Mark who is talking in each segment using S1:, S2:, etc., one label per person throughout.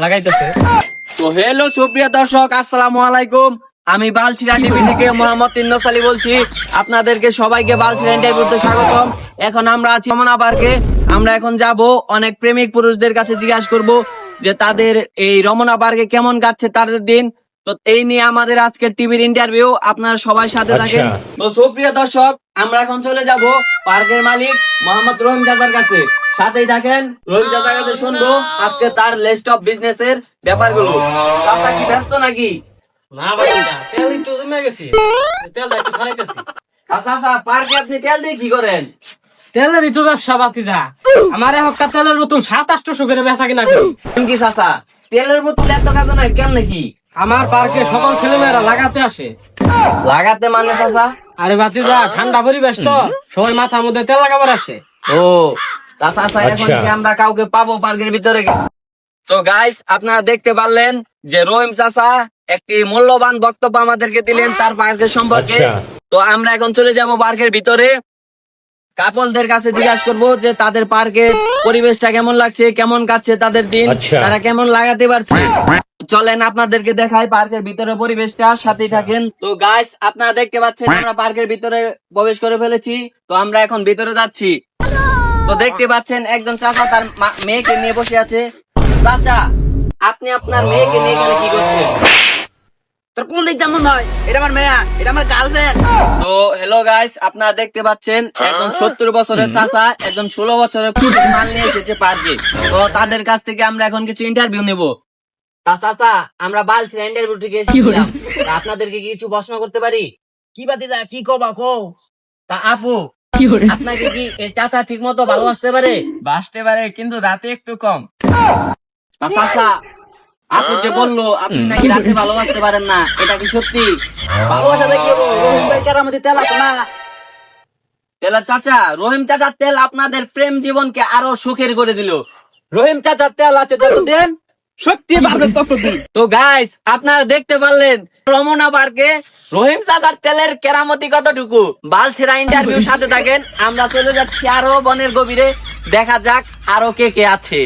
S1: লাগাইতেছে।
S2: তো হ্যালো সুপ্রিয় দর্শক, আসসালামু আলাইকুম। আমি বালছিরা টিভি থেকে মোহাম্মদ তিন্নস আলী বলছি। আপনাদেরকে সবাইকে বালছিরা ইন্টারভিউতে স্বাগতম। এখন আমরা আছি রমনা পার্কে। আমরা এখন যাব অনেক প্রেমিক পুরুষদের কাছে জিজ্ঞাসা করব যে তাদের এই রমনা পার্কে কেমন কাটছে তাদের দিন। তো এই নিয়ে আমাদের আজকের টিভির ইন্টারভিউ, আপনারা সবাই সাথে থাকেন। তো সুপ্রিয় দর্শক, আমরা এখন চলে যাব পার্কের মালিক মোহাম্মদ রহিম চাচার কাছে। সাথেই থাকেন, রহিম চাচার কাছে শুনবো আজকে তার লিস্ট অফ বিজনেসের ব্যাপারগুলো। চাচা কি ব্যস্ত নাকি?
S1: না বাতিজা, তেল একটু জমে গেছে, তেলটা একটু ছাড়াইতেছি।
S2: চাচা পার্কে আপনি তেল দিয়ে কি করেন?
S1: তেলেরই তো ব্যবসা বাতিজা। আমার একটা তেলের বোতল 700-800 করে বেচা কিনা করি।
S2: কি চাচা তেলের বোতল এত কাজে নাই কেন নাকি?
S1: আমার পার্কে সকল ছেলেমেয়েরা লাগাতে আসে।
S2: লাগাতে মানে চাচা?
S1: আরে বাতিজা, ঠান্ডা পরিবেশ তো, সবাই মাথার মধ্যে তেল লাগাবার আসে।
S2: ও চাচা, এখন কি আমরা কাউকে পাবো পার্কের ভিতরে? তো গাইস, আপনারা দেখতে পারলেন যে রহিম চাচা একটি মূল্যবান বক্তব্য আমাদেরকে দিলেন তার পার্কের সম্পর্কে। তো আমরা এখন চলে যাব পার্কের ভিতরে। কাপলদের কাছে জিজ্ঞাসা করবো যে তাদের পার্কের পরিবেশটা কেমন লাগছে, কেমন কাটছে তাদের দিন, তারা কেমন লাগাতে পারছে। চলেন আপনাদেরকে দেখাই পার্কের ভিতরে পরিবেশটা, সাথেই থাকেন। তো গাইস, আপনারা দেখতে পাচ্ছেন আমরা পার্কের ভিতরে প্রবেশ করে ফেলেছি। তো আমরা এখন ভিতরে যাচ্ছি। তো দেখতে পাচ্ছেন একজন চাচা তার মেয়েকে নিয়ে বসে আছে। চাচা, আপনি আপনার মেয়েকে নিয়ে এখানে কি করছেন?
S3: তোর কোন দিক যেমন হয়? এটা আমার মেয়া, এটা আমার গার্লফ্রেন্ড।
S2: তো হ্যালো গাইস, আপনারা দেখতে পাচ্ছেন একজন 70 বছরের চাচা একজন 16 বছরের খুশি মাল নিয়ে এসেছে পার্কে। তো তাদের কাছ থেকে আমরা এখন কিছু ইন্টারভিউ নেব। চাচা, আমরা বালছিরা ইন্টারভিউ থেকে এসেছিলাম। তা আপনাদেরকে কি কিছু প্রশ্ন করতে পারি?
S3: কি বাতিদা, কি কবা কো?
S2: তা আপু, আপনাকে কি এই চাচা ঠিক মতো ভালোবাসতে পারে?
S1: বাসতে পারে, কিন্তু রাতে একটু কম।
S2: চাচা, আপু যে বললো আপনি নাকি রাতে ভালোবাসতে পারেন না, এটা কি সত্যি?
S3: ভালোবাসা দেখি রহিম ভাই কার আমাদের তেল আছে না?
S2: তেলের চাচা, রহিম চাচার তেল আপনাদের প্রেম জীবনকে আরো সুখের করে দিল।
S3: রহিম চাচার তেল আছে যতদিন, শক্তি বাড়বে ততদিন।
S2: তো গাইস, আপনারা দেখতে পারলেন রমনা পার্কে রহিম চাচার তেলের কেরামতি কতটুকু। বালছেরা ইন্টারভিউ সাথে থাকেন, আমরা চলে যাচ্ছি আরো বনের গভীরে। দেখা যাক আরো কে কে আছে।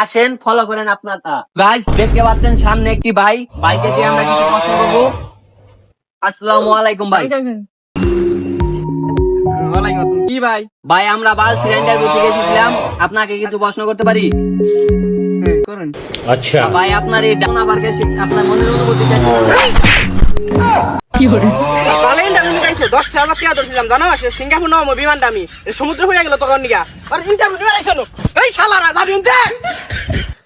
S2: আসেন, ফলো করেন আপনারা। গাইস, দেখতে পাচ্ছেন সামনে একটি ভাই, ভাইকে যে আমরা কিছু প্রশ্ন করবো। আসসালামু আলাইকুম ভাই।
S1: কি ভাই?
S2: ভাই, আমরা বালছেরা ইন্টারভিউ থেকে এসেছিলাম, আপনাকে কিছু প্রশ্ন করতে পারি?
S1: করুন।
S4: अच्छा
S2: ভাই, আপনার এই রমনা পার্কে এসে আপনার মনের অনুভূতি কি?
S3: বালেন্ডা তুমি গাইছো 10,000 টাকা ধরছিলাম জানো? সিঙ্গাপুর নাম বিমানটা আমি সমুদ্র হয়ে গেল তখন নিগা। আর ইন্টারভিউ নিয়ে রাখছো এই শালারা যাবি উনতে।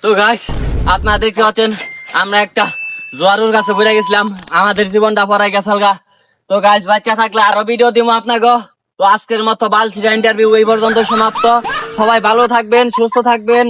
S2: তো গাইস, আপনারা দেখতে পাচ্ছেন আমরা একটা জোয়ারুর কাছে ঘুরে গেছিলাম, আমাদের জীবনটা পড়াই গেছাল গা। তো গাইস, বাচ্চা থাকলে আরো ভিডিও দিব আপনাকে। তো আজকের মতো বালছিরা ইন্টারভিউ এই পর্যন্ত সমাপ্ত। সবাই ভালো থাকবেন, সুস্থ থাকবেন।